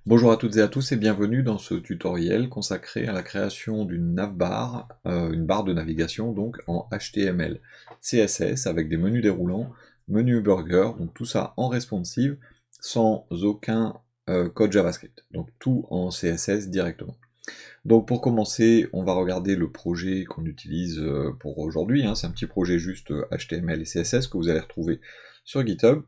Bonjour à toutes et à tous et bienvenue dans ce tutoriel consacré à la création d'une navbar, une barre de navigation donc en HTML, CSS avec des menus déroulants, menu burger, donc tout ça en responsive sans aucun code JavaScript, donc tout en CSS directement. Donc pour commencer, on va regarder le projet qu'on utilise pour aujourd'hui, hein. C'est un petit projet juste HTML et CSS que vous allez retrouver sur GitHub.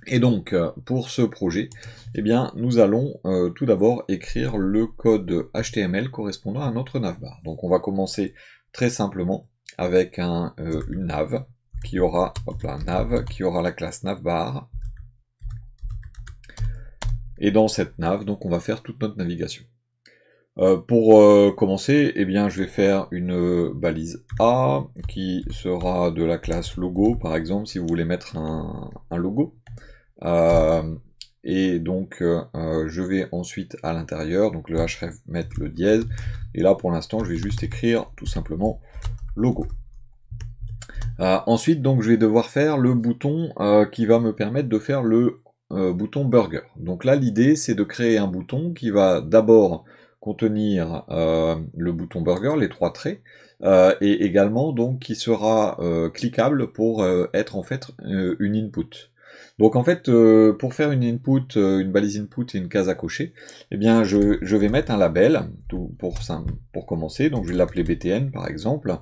Et donc, pour ce projet, eh bien, nous allons tout d'abord écrire le code HTML correspondant à notre navbar. Donc on va commencer très simplement avec une nav qui aura, qui aura la classe navbar. Et dans cette nav, donc on va faire toute notre navigation. Pour commencer, eh bien, je vais faire une balise A qui sera de la classe logo, par exemple, si vous voulez mettre un logo. Et donc je vais ensuite à l'intérieur, donc le href mettre le dièse, et là pour l'instant je vais juste écrire tout simplement logo. Ensuite donc je vais devoir faire le bouton qui va me permettre de faire le bouton burger. Donc là l'idée c'est de créer un bouton qui va d'abord contenir le bouton burger, les trois traits, et également donc qui sera cliquable pour être en fait une input. Donc en fait, pour faire une input, une balise input et une case à cocher, eh bien je vais mettre un label pour commencer, donc je vais l'appeler BTN par exemple.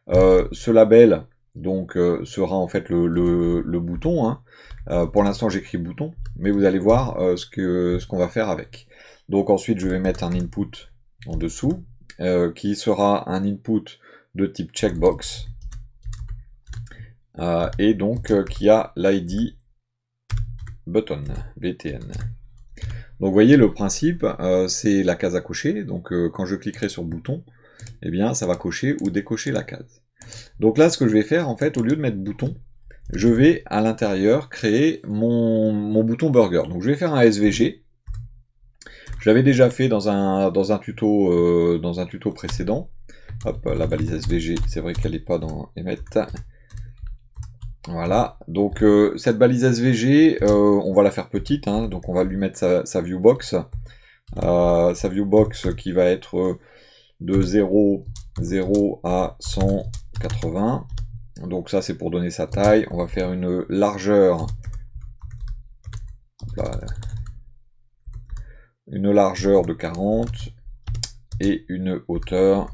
Ce label donc sera en fait le bouton, hein. Pour l'instant j'écris bouton, mais vous allez voir ce qu'on va faire avec. Donc ensuite je vais mettre un input en dessous, qui sera un input de type checkbox, et donc qui a l'ID button, BTN. Donc vous voyez le principe, c'est la case à cocher, donc quand je cliquerai sur bouton, eh bien ça va cocher ou décocher la case. Donc là ce que je vais faire en fait, au lieu de mettre bouton, je vais à l'intérieur créer mon bouton burger. Donc je vais faire un SVG, je l'avais déjà fait dans un tuto précédent. Hop, la balise SVG, c'est vrai qu'elle n'est pas dans Emmet. Voilà, donc cette balise SVG, on va la faire petite, hein, donc on va lui mettre sa viewbox. Sa viewbox qui va être de 0 à 180. Donc ça c'est pour donner sa taille. On va faire une largeur. Une largeur de 40 et une hauteur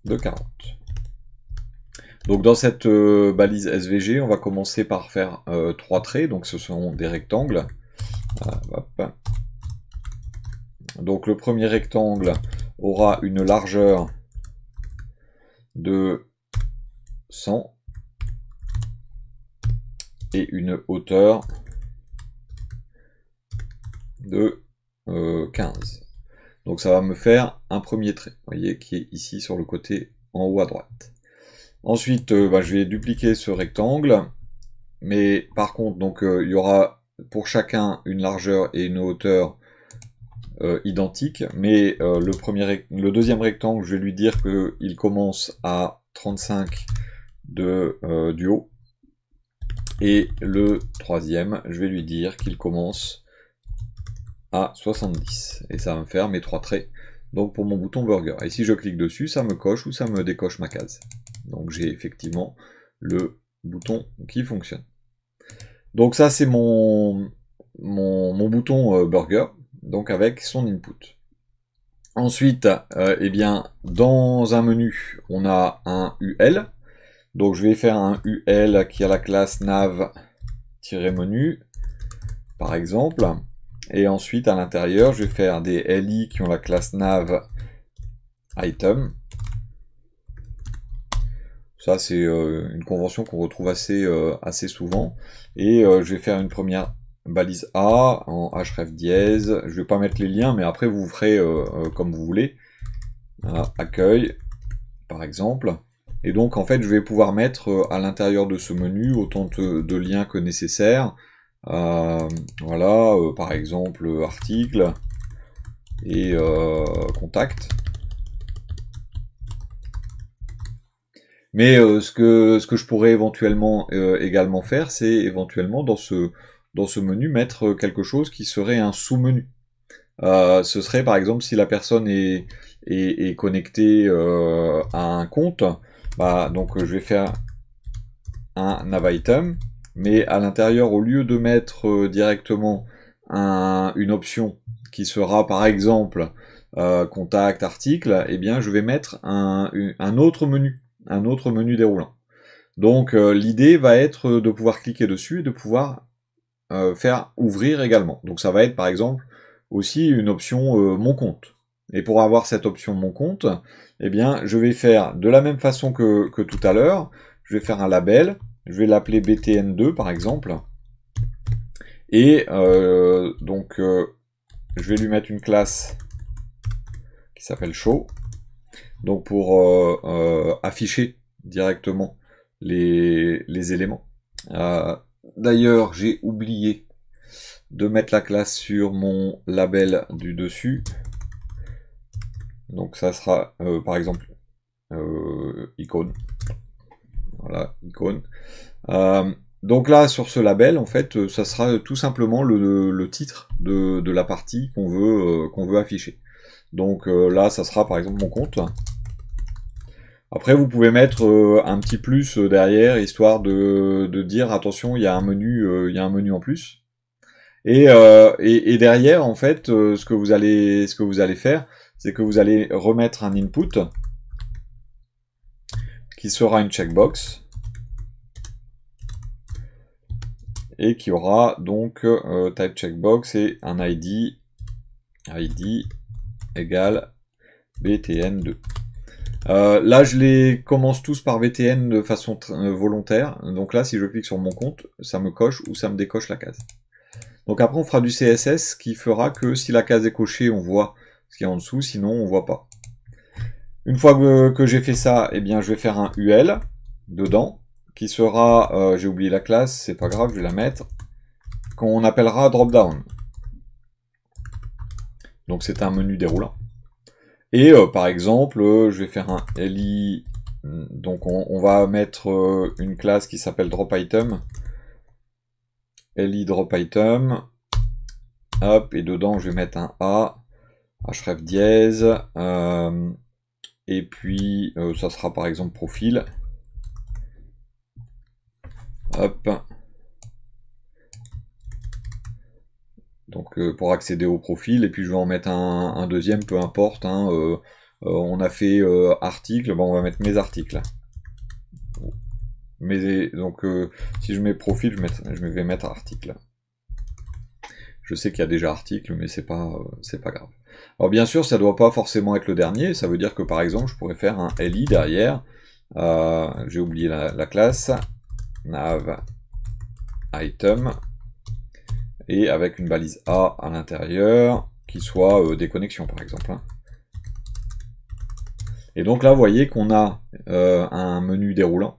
de 40. Donc dans cette balise SVG, on va commencer par faire trois traits, donc ce sont des rectangles. Hop. Donc le premier rectangle aura une largeur de 100 et une hauteur de 15. Donc ça va me faire un premier trait, vous voyez, qui est ici sur le côté en haut à droite. Ensuite, je vais dupliquer ce rectangle, mais par contre, donc il y aura pour chacun une largeur et une hauteur identiques, mais le deuxième rectangle, je vais lui dire qu'il commence à 35 du haut, et le troisième, je vais lui dire qu'il commence à 70, et ça va me faire mes trois traits, donc pour mon bouton burger. Et si je clique dessus, ça me coche ou ça me décoche ma case. Donc j'ai effectivement le bouton qui fonctionne. Donc ça c'est mon bouton burger, donc avec son input. Ensuite, eh bien, dans un menu, on a un UL. Donc je vais faire un UL qui a la classe nav-menu, par exemple. Et ensuite, à l'intérieur, je vais faire des LI qui ont la classe nav-item. Ça, c'est une convention qu'on retrouve assez souvent. Et je vais faire une première balise A en href dièse. Je vais pas mettre les liens, mais après vous ferez comme vous voulez. Voilà, accueil, par exemple. Et donc, en fait, je vais pouvoir mettre à l'intérieur de ce menu autant de liens que nécessaire. Voilà, par exemple, article et contact. Mais ce que je pourrais éventuellement également faire, c'est éventuellement dans ce dans ce menu, mettre quelque chose qui serait un sous-menu. Ce serait par exemple si la personne est connectée à un compte, bah, donc je vais faire un nav item, mais à l'intérieur, au lieu de mettre directement une option qui sera par exemple contact, article, eh bien je vais mettre un autre menu déroulant. Donc l'idée va être de pouvoir cliquer dessus et de pouvoir faire ouvrir également. Donc ça va être par exemple aussi une option mon compte. Et pour avoir cette option mon compte, eh bien je vais faire de la même façon que tout à l'heure, je vais faire un label, je vais l'appeler BTN2 par exemple, et je vais lui mettre une classe qui s'appelle show, donc pour afficher directement les éléments. D'ailleurs, j'ai oublié de mettre la classe sur mon label du dessus. Donc ça sera par exemple icône. Voilà, icône. Donc là, sur ce label, en fait, ça sera tout simplement le titre de la partie qu'on veut afficher. Donc là, ça sera par exemple mon compte. Après, vous pouvez mettre un petit plus derrière, histoire de dire attention, il y a un menu en plus. Et derrière, en fait, ce que vous allez faire, c'est que vous allez remettre un input qui sera une checkbox et qui aura donc type checkbox et un ID égale btn2. Là, je les commence tous par btn de façon volontaire. Donc là, si je clique sur mon compte, ça me coche ou ça me décoche la case. Donc après, on fera du CSS qui fera que si la case est cochée, on voit ce qu'il y a en dessous, sinon on voit pas. Une fois que j'ai fait ça, eh bien, je vais faire un UL dedans, qui sera, j'ai oublié la classe, c'est pas grave, je vais la mettre, qu'on appellera dropdown. Donc c'est un menu déroulant. Et par exemple, je vais faire un li, donc on va mettre une classe qui s'appelle dropItem, li dropItem, hop, et dedans je vais mettre un a, href dièse, et puis ça sera par exemple profil, hop, donc pour accéder au profil, et puis je vais en mettre un deuxième, peu importe, hein, on a fait article, bon, on va mettre mes articles. Donc si je mets profil, je vais mettre article. Je sais qu'il y a déjà article, mais c'est pas grave. Alors bien sûr, ça ne doit pas forcément être le dernier, ça veut dire que par exemple, je pourrais faire un li derrière, j'ai oublié la classe, nav item, et avec une balise A à l'intérieur, qui soit des connexions par exemple. Hein. Et donc là, vous voyez qu'on a un menu déroulant,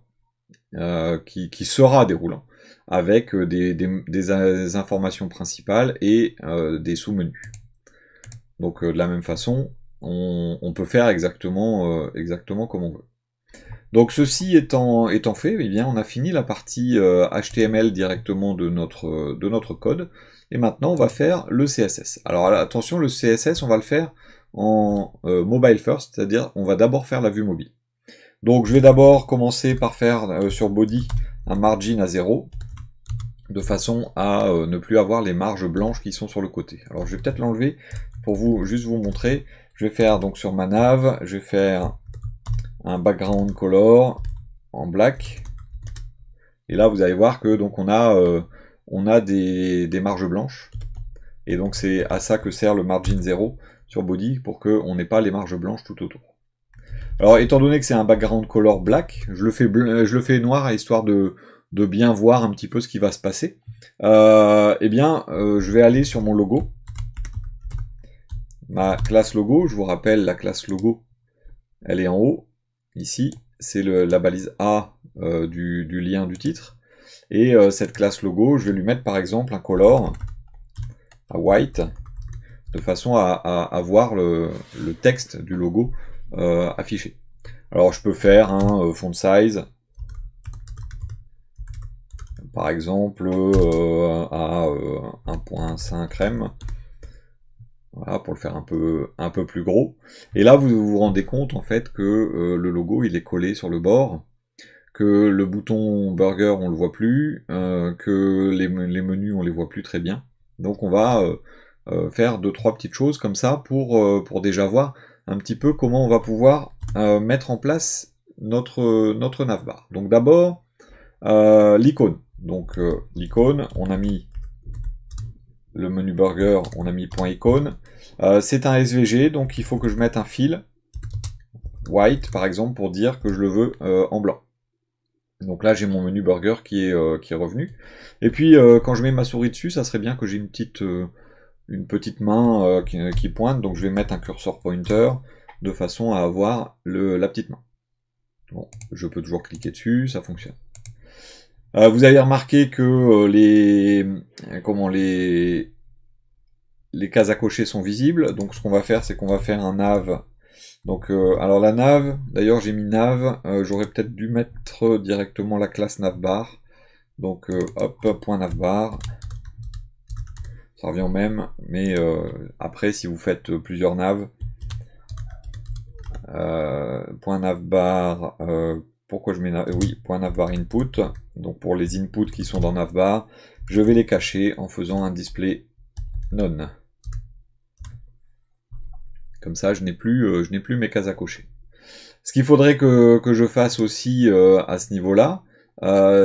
qui sera déroulant, avec des informations principales et des sous-menus. Donc de la même façon, on peut faire exactement comme on veut. Donc ceci étant fait, eh bien, on a fini la partie HTML directement de notre code, et maintenant on va faire le CSS. Alors attention, le CSS, on va le faire en mobile first, c'est-à-dire on va d'abord faire la vue mobile. Donc je vais d'abord commencer par faire sur body un margin à 0, de façon à ne plus avoir les marges blanches qui sont sur le côté. Alors je vais peut-être l'enlever pour juste vous montrer. Je vais faire donc sur ma nav, je vais faire un background color en black. Et là vous allez voir que donc on a des marges blanches. Et donc c'est à ça que sert le margin 0 sur body, pour qu'on n'ait pas les marges blanches tout autour. Alors étant donné que c'est un background color black, je le fais noir, histoire de bien voir un petit peu ce qui va se passer. Eh bien, je vais aller sur mon logo. Ma classe logo, je vous rappelle, la classe logo, elle est en haut. Ici, c'est la balise A du lien du titre. Et cette classe logo, je vais lui mettre par exemple un color à white, de façon à voir le texte du logo affiché. Alors je peux faire un font size, par exemple à 1.5 rem. Voilà, pour le faire un peu plus gros. Et là, vous vous rendez compte en fait que le logo il est collé sur le bord, que le bouton burger on le voit plus, que les menus on les voit plus très bien. Donc on va faire 2-3 petites choses comme ça pour déjà voir un petit peu comment on va pouvoir mettre en place notre navbar. Donc d'abord l'icône. Donc l'icône, on a mis le menu burger, on a mis point icône. C'est un SVG, donc il faut que je mette un fil white par exemple pour dire que je le veux en blanc. Donc là j'ai mon menu burger qui est revenu. Et puis quand je mets ma souris dessus, ça serait bien que j'ai une petite main qui pointe, donc je vais mettre un cursor pointer de façon à avoir la petite main. Bon, je peux toujours cliquer dessus, ça fonctionne. Vous avez remarqué que les cases à cocher sont visibles, donc ce qu'on va faire, c'est qu'on va faire un nav. Donc, alors la nav, d'ailleurs j'ai mis nav, j'aurais peut-être dû mettre directement la classe navbar. Donc hop, point navbar, ça revient au même, mais après si vous faites plusieurs navs, point navbar, pourquoi je mets oui, point navbar input, donc pour les inputs qui sont dans navbar, je vais les cacher en faisant un display none. Comme ça, je n'ai plus mes cases à cocher. Ce qu'il faudrait que je fasse aussi à ce niveau-là,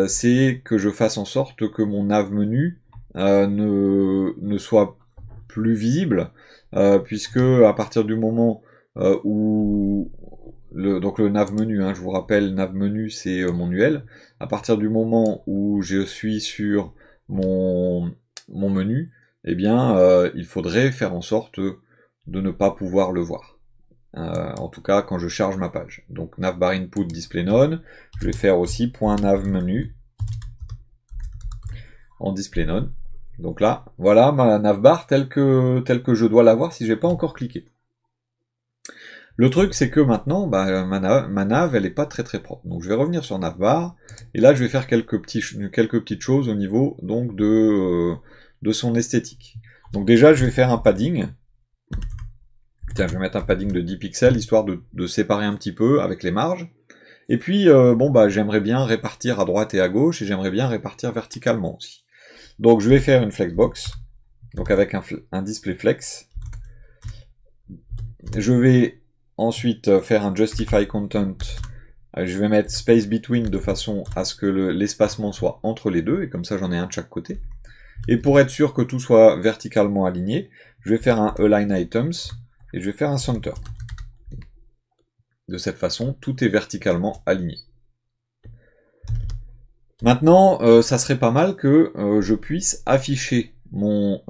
c'est que je fasse en sorte que mon nav menu ne soit plus visible, puisque à partir du moment où donc le nav menu, hein, je vous rappelle, nav menu c'est mon UL. À partir du moment où je suis sur mon menu, eh bien, il faudrait faire en sorte de ne pas pouvoir le voir. En tout cas, quand je charge ma page. Donc navbar input display none. Je vais faire aussi point nav menu en display none. Donc là, voilà ma navbar telle que je dois l'avoir si j'ai pas encore cliqué. Le truc, c'est que maintenant, bah, ma nav, elle est pas très propre. Donc je vais revenir sur navbar, et là je vais faire quelques petites choses au niveau donc de son esthétique. Donc déjà, je vais faire un padding. Tiens, je vais mettre un padding de 10 pixels, histoire de séparer un petit peu avec les marges. Et puis, bon, bah, j'aimerais bien répartir à droite et à gauche, et j'aimerais bien répartir verticalement aussi. Donc je vais faire une flexbox, donc avec un display flex. Je vais ensuite faire un justify content, je vais mettre space between de façon à ce que l'espacement soit entre les deux, et comme ça j'en ai un de chaque côté. Et pour être sûr que tout soit verticalement aligné, je vais faire un align items, et je vais faire un center. De cette façon, tout est verticalement aligné. Maintenant, ça serait pas mal que je puisse afficher mon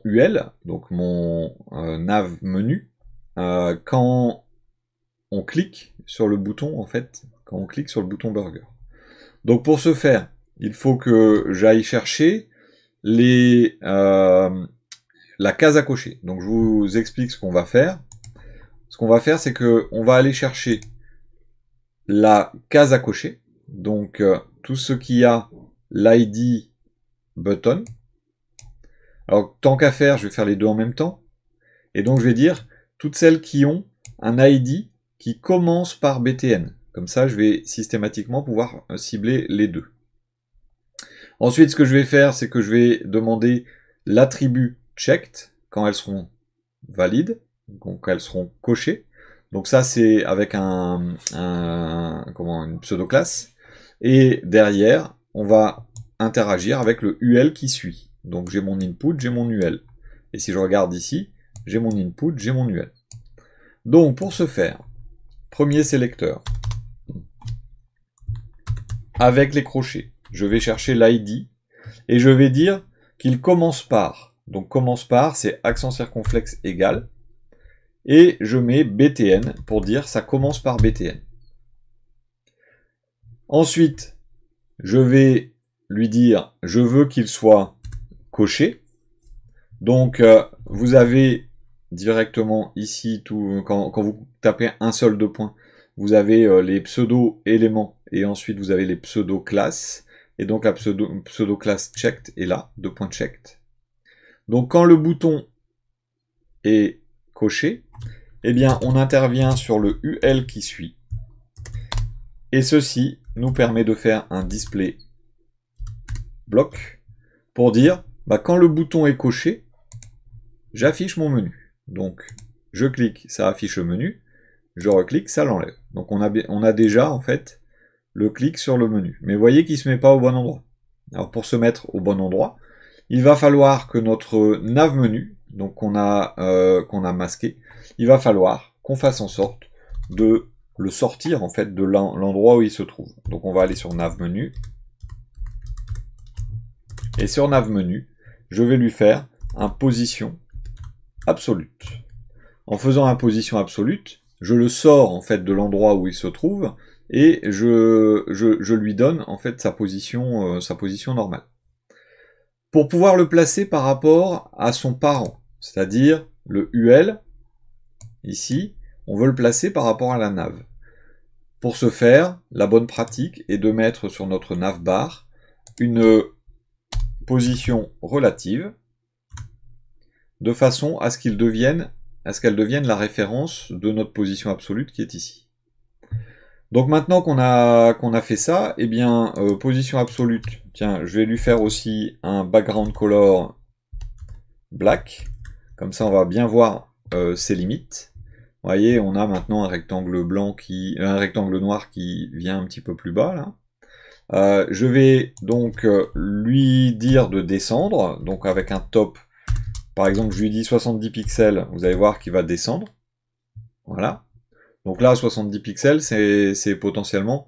UL, donc mon nav menu, quand on clique sur le bouton, en fait, quand on clique sur le bouton burger. Donc pour ce faire, il faut que j'aille chercher la case à cocher. Donc je vous explique ce qu'on va faire. Ce qu'on va faire, c'est que on va aller chercher la case à cocher. Donc tout ce qui a l'ID button. Alors tant qu'à faire, je vais faire les deux en même temps. Et donc je vais dire toutes celles qui ont un ID qui commence par BTN. Comme ça, je vais systématiquement pouvoir cibler les deux. Ensuite, ce que je vais faire, c'est que je vais demander l'attribut checked quand elles seront valides, donc elles seront cochées. Donc ça, c'est avec une pseudo-classe. Et derrière, on va interagir avec le UL qui suit. Donc j'ai mon input, j'ai mon UL. Et si je regarde ici, j'ai mon input, j'ai mon UL. Donc pour ce faire, premier sélecteur, avec les crochets, je vais chercher l'ID et je vais dire qu'il commence par. Donc commence par, c'est accent circonflexe égal. Et je mets BTN pour dire ça commence par BTN. Ensuite, je vais lui dire je veux qu'il soit coché. Donc vous avez directement ici, quand vous tapez un solde de points, vous avez les pseudo-éléments et ensuite vous avez les pseudo-classes. et donc la pseudo classe checked est là, checked. Donc quand le bouton est coché, eh bien on intervient sur le UL qui suit. Et ceci nous permet de faire un display bloc pour dire bah, quand le bouton est coché, j'affiche mon menu. Donc je clique, ça affiche le menu, je reclique, ça l'enlève. Donc on a déjà en fait le clic sur le menu. Mais vous voyez qu'il ne se met pas au bon endroit. Alors pour se mettre au bon endroit, il va falloir que notre nav menu, donc qu'on a masqué, il va falloir qu'on fasse en sorte de le sortir en fait de l'endroit où il se trouve. Donc on va aller sur nav menu. Et sur nav menu, je vais lui faire un position absolute. En faisant un position absolute, je le sors en fait de l'endroit où il se trouve et je lui donne en fait sa position normale. Pour pouvoir le placer par rapport à son parent, c'est-à-dire le UL, ici, on veut le placer par rapport à la nav. Pour ce faire, la bonne pratique est de mettre sur notre navbar une position relative de façon à ce qu'elle devienne la référence de notre position absolue qui est ici. Donc maintenant qu'on a fait ça, eh bien, position absolue, tiens, je vais lui faire aussi un background color black, comme ça on va bien voir ses limites. Vous voyez, on a maintenant un rectangle noir qui vient un petit peu plus bas là. Je vais donc lui dire de descendre, donc avec un top, par exemple je lui dis 70 pixels, vous allez voir qu'il va descendre. Voilà. Donc là 70 pixels c'est potentiellement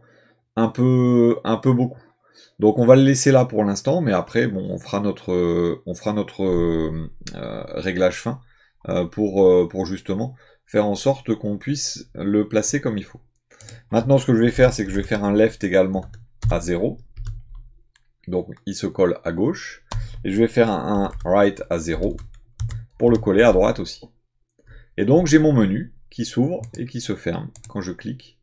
un peu beaucoup. Donc on va le laisser là pour l'instant, mais après bon on fera notre réglage fin pour justement faire en sorte qu'on puisse le placer comme il faut. Maintenant ce que je vais faire, c'est que je vais faire un left également à 0. Donc il se colle à gauche. Et je vais faire un right à 0 pour le coller à droite aussi. Et donc j'ai mon menu qui s'ouvre et qui se ferme quand je clique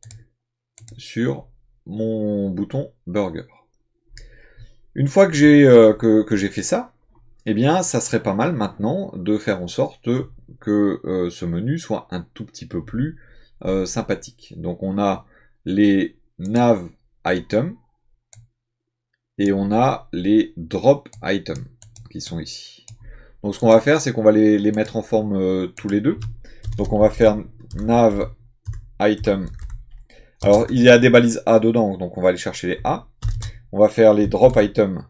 sur mon bouton burger. Une fois que j'ai fait ça, eh bien ça serait pas mal maintenant de faire en sorte que ce menu soit un tout petit peu plus sympathique. Donc on a les nav items et on a les drop items qui sont ici. Donc ce qu'on va faire, c'est qu'on va les mettre en forme tous les deux. Donc on va faire nav item. Alors il y a des balises A dedans, donc on va aller chercher les A. On va faire les drop items.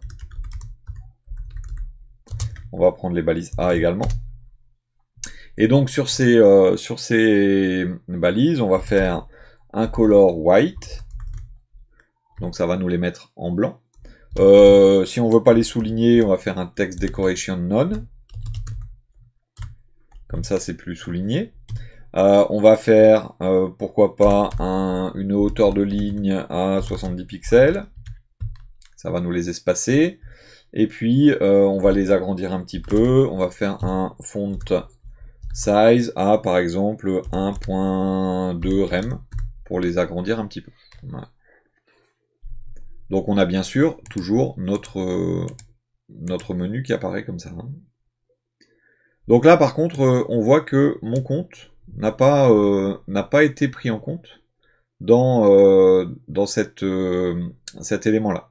On va prendre les balises A également. Et donc sur ces balises, on va faire un color white. Donc ça va nous les mettre en blanc. Si on veut pas les souligner, on va faire un text decoration none. Comme ça c'est plus souligné. On va faire, pourquoi pas, une hauteur de ligne à 70 pixels. Ça va nous les espacer. Et puis, on va les agrandir un petit peu. On va faire un font size à, par exemple, 1.2 rem pour les agrandir un petit peu. Voilà. Donc, on a bien sûr toujours notre menu qui apparaît comme ça. Donc là, par contre, on voit que mon compte n'a pas été pris en compte dans cet élément-là.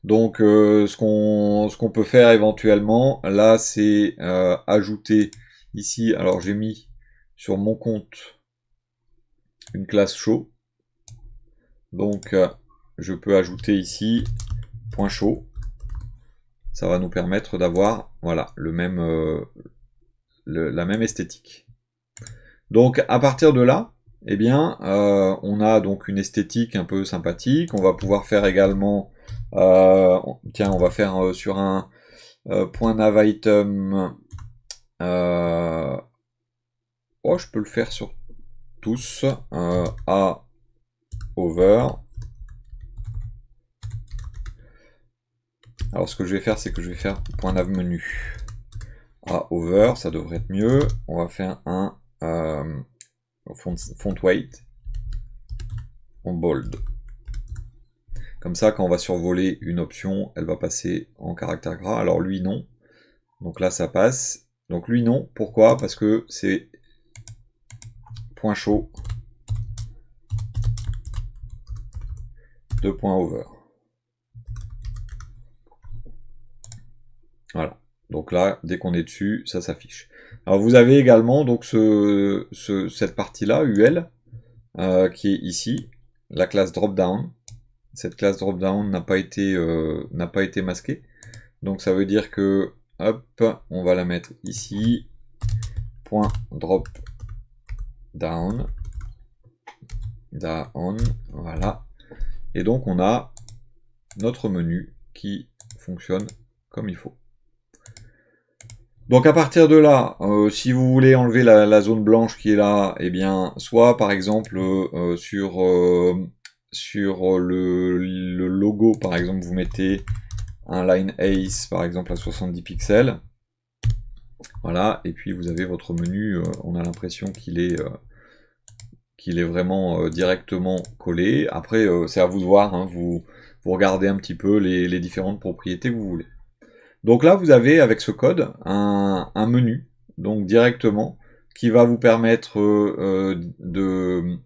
Donc ce qu'on peut faire éventuellement, là, c'est ajouter ici, alors j'ai mis sur mon compte une classe show. Donc je peux ajouter ici .show. Ça va nous permettre d'avoir voilà, la même esthétique. Donc à partir de là, eh bien, on a donc une esthétique un peu sympathique. On va pouvoir faire également, tiens, on va faire sur un point nav item. Oh, je peux le faire sur tous. A over. Alors ce que je vais faire, c'est que je vais faire point nav menu. A over, ça devrait être mieux. On va faire un font weight en bold. Comme ça, quand on va survoler une option, elle va passer en caractère gras. Alors lui, non. Donc là, ça passe. Donc lui, non. Pourquoi? Parce que c'est point chaud. 2 points over. Voilà. Donc là, dès qu'on est dessus, ça s'affiche. Alors vous avez également donc cette partie-là, UL, qui est ici, la classe dropdown. Cette classe dropdown n'a pas été masquée. Donc ça veut dire que, hop, on va la mettre ici, point drop down, voilà. Et donc on a notre menu qui fonctionne comme il faut. Donc à partir de là, si vous voulez enlever la zone blanche qui est là, eh bien, soit par exemple sur le logo, par exemple, vous mettez un line ace, par exemple, à 70 pixels. Voilà, et puis vous avez votre menu, on a l'impression qu'il est vraiment directement collé. Après, c'est à vous de voir, hein, vous regardez un petit peu les différentes propriétés que vous voulez. Donc là, vous avez avec ce code un menu, donc directement, qui va vous permettre de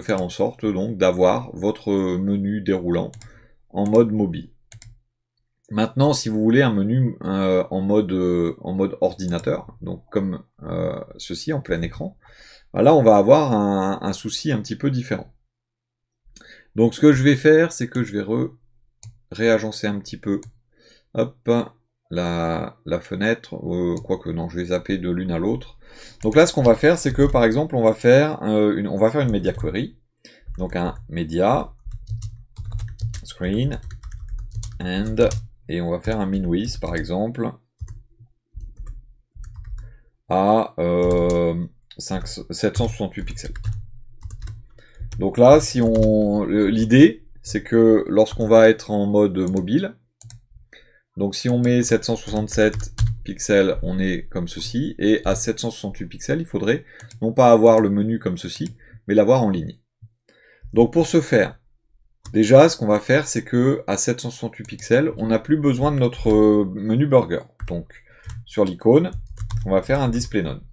faire en sorte donc d'avoir votre menu déroulant en mode mobile. Maintenant, si vous voulez un menu en mode ordinateur, donc comme ceci en plein écran, là on va avoir un souci un petit peu différent. Donc ce que je vais faire, c'est que je vais réagencer un petit peu, hop, la fenêtre, quoique non, je vais zapper de l'une à l'autre. Donc là, ce qu'on va faire, c'est que par exemple, on va faire une media query, donc un media screen and, et on va faire un min width par exemple à 768 pixels. Donc là, si l'idée, c'est que lorsqu'on va être en mode mobile, donc si on met 767 pixels, on est comme ceci, et à 768 pixels, il faudrait non pas avoir le menu comme ceci, mais l'avoir en ligne. Donc pour ce faire, déjà, ce qu'on va faire, c'est que à 768 pixels, on n'a plus besoin de notre menu burger. Donc sur l'icône, on va faire un display none.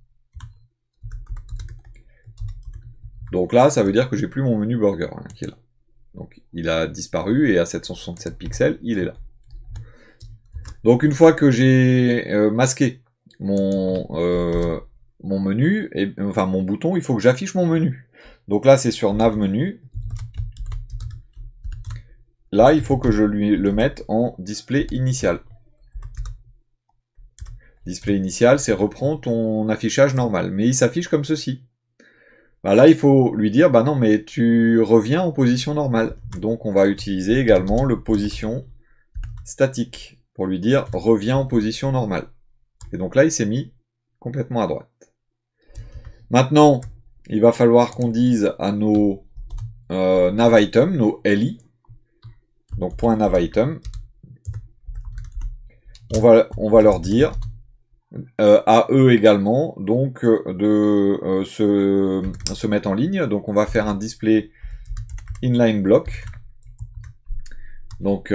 Donc là, ça veut dire que j'ai plus mon menu burger hein, qui est là. Donc il a disparu et à 767 pixels, il est là. Donc une fois que j'ai masqué mon menu, enfin mon bouton, il faut que j'affiche mon menu. Donc là c'est sur nav menu. Là il faut que je le mette en display initial. Display initial, c'est reprend ton affichage normal, mais il s'affiche comme ceci. Bah là il faut lui dire, bah non mais tu reviens en position normale. Donc on va utiliser également le position statique. Pour lui dire reviens en position normale. Et donc là, il s'est mis complètement à droite. Maintenant, il va falloir qu'on dise à nos nav items, nos li, donc point nav item, on va leur dire à eux également donc de se mettre en ligne. Donc on va faire un display inline block. Donc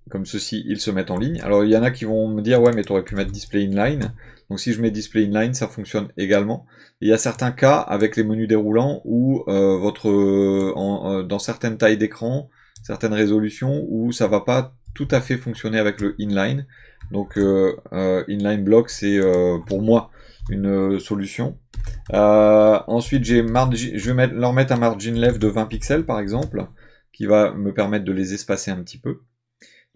comme ceci, ils se mettent en ligne. Alors il y en a qui vont me dire ouais mais tu aurais pu mettre display inline. Donc si je mets display inline, ça fonctionne également. Et il y a certains cas avec les menus déroulants où dans certaines tailles d'écran, certaines résolutions, où ça va pas tout à fait fonctionner avec le inline. Donc inline block c'est pour moi une solution. Ensuite je vais leur mettre un margin left de 20 pixels par exemple, qui va me permettre de les espacer un petit peu.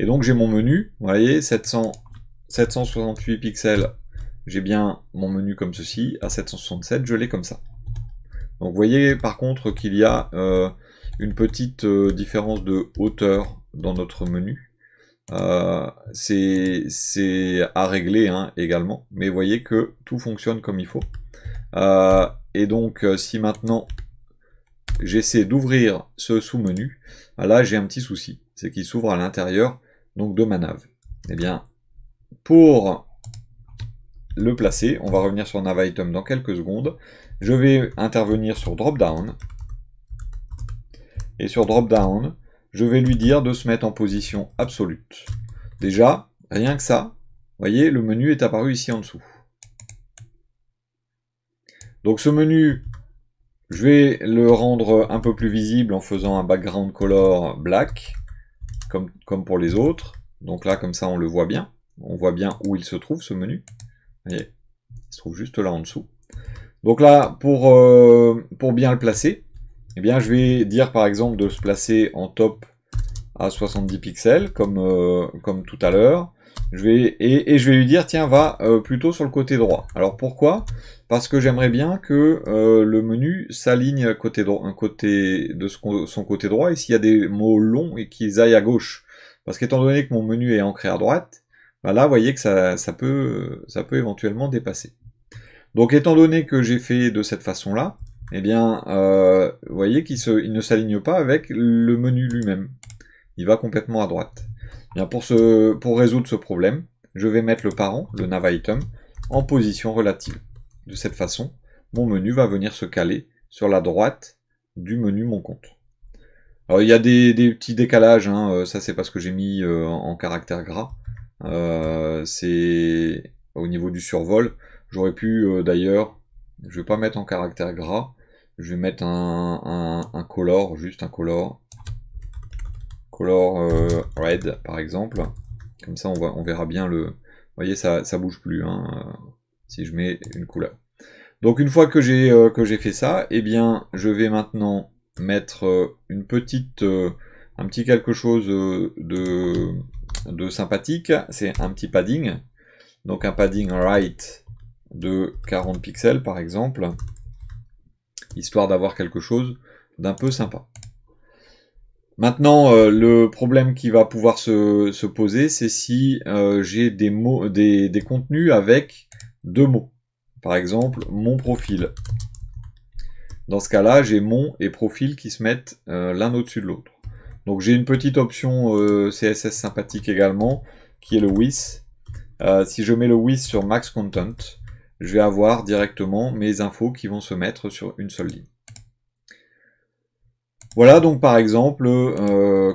Et donc j'ai mon menu, vous voyez, 768 pixels, j'ai bien mon menu comme ceci, à 767, je l'ai comme ça. Donc vous voyez par contre qu'il y a une petite différence de hauteur dans notre menu. C'est à régler hein, également, mais vous voyez que tout fonctionne comme il faut. Et donc si maintenant j'essaie d'ouvrir ce sous-menu, là j'ai un petit souci, c'est qu'il s'ouvre à l'intérieur donc de ma nav. Eh bien, pour le placer, on va revenir sur nav item dans quelques secondes. Je vais intervenir sur drop down. Et sur drop down, je vais lui dire de se mettre en position absolue. Déjà, rien que ça, vous voyez, le menu est apparu ici en dessous. Donc ce menu, je vais le rendre un peu plus visible en faisant un background color black, comme pour les autres. Donc là, comme ça, on le voit bien. On voit bien où il se trouve, ce menu. Vous voyez, il se trouve juste là en dessous. Donc là, pour bien le placer, eh bien, je vais dire par exemple de se placer en top à 70 pixels, comme tout à l'heure. Je vais lui dire, tiens, va plutôt sur le côté droit. Alors pourquoi? Parce que j'aimerais bien que le menu s'aligne côté de son côté droit, et s'il y a des mots longs, et qu'ils aillent à gauche. Parce qu'étant donné que mon menu est ancré à droite, bah là, vous voyez que ça peut éventuellement dépasser. Donc étant donné que j'ai fait de cette façon-là, eh bien, vous voyez qu'il ne s'aligne pas avec le menu lui-même. Il va complètement à droite. Bien, pour résoudre ce problème, je vais mettre le parent, le nav item, en position relative. De cette façon, mon menu va venir se caler sur la droite du menu Mon compte. Alors il y a des petits décalages, hein, ça c'est parce que j'ai mis en caractère gras. C'est au niveau du survol. J'aurais pu d'ailleurs, je vais pas mettre en caractère gras, je vais mettre un color, juste un color red par exemple. Comme ça on verra bien le... Vous voyez, ça bouge plus hein, si je mets une couleur. Donc une fois que j'ai fait ça, eh bien je vais maintenant mettre un petit quelque chose de sympathique. C'est un petit padding. Donc un padding right de 40 pixels par exemple, histoire d'avoir quelque chose d'un peu sympa. Maintenant, le problème qui va pouvoir se poser, c'est si j'ai des contenus avec deux mots. Par exemple, mon profil. Dans ce cas-là, j'ai mon et profil qui se mettent l'un au-dessus de l'autre. Donc j'ai une petite option CSS sympathique également, qui est le with. Si je mets le with sur max content, je vais avoir directement mes infos qui vont se mettre sur une seule ligne. Voilà donc par exemple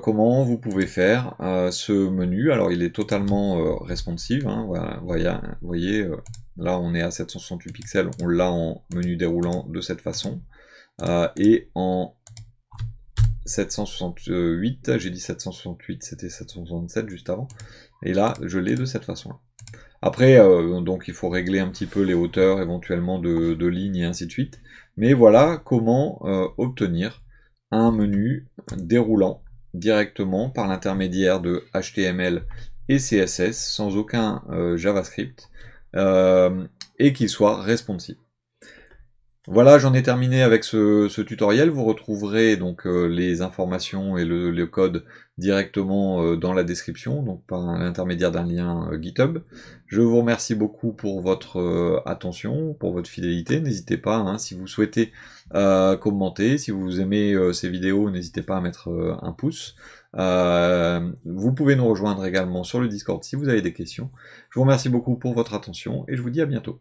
comment vous pouvez faire ce menu. Alors il est totalement responsive, hein, voilà, vous voyez, là on est à 768 pixels, on l'a en menu déroulant de cette façon. Et en 768, j'ai dit 768, c'était 767 juste avant, et là je l'ai de cette façon-là. Après, donc il faut régler un petit peu les hauteurs éventuellement de lignes et ainsi de suite, mais voilà comment obtenir un menu déroulant directement par l'intermédiaire de HTML et CSS sans aucun JavaScript et qu'il soit responsive. Voilà, j'en ai terminé avec ce tutoriel. Vous retrouverez donc les informations et le code directement dans la description, donc par l'intermédiaire d'un lien GitHub. Je vous remercie beaucoup pour votre attention, pour votre fidélité. N'hésitez pas, hein, si vous souhaitez commenter, si vous aimez ces vidéos, n'hésitez pas à mettre un pouce. Vous pouvez nous rejoindre également sur le Discord si vous avez des questions. Je vous remercie beaucoup pour votre attention et je vous dis à bientôt.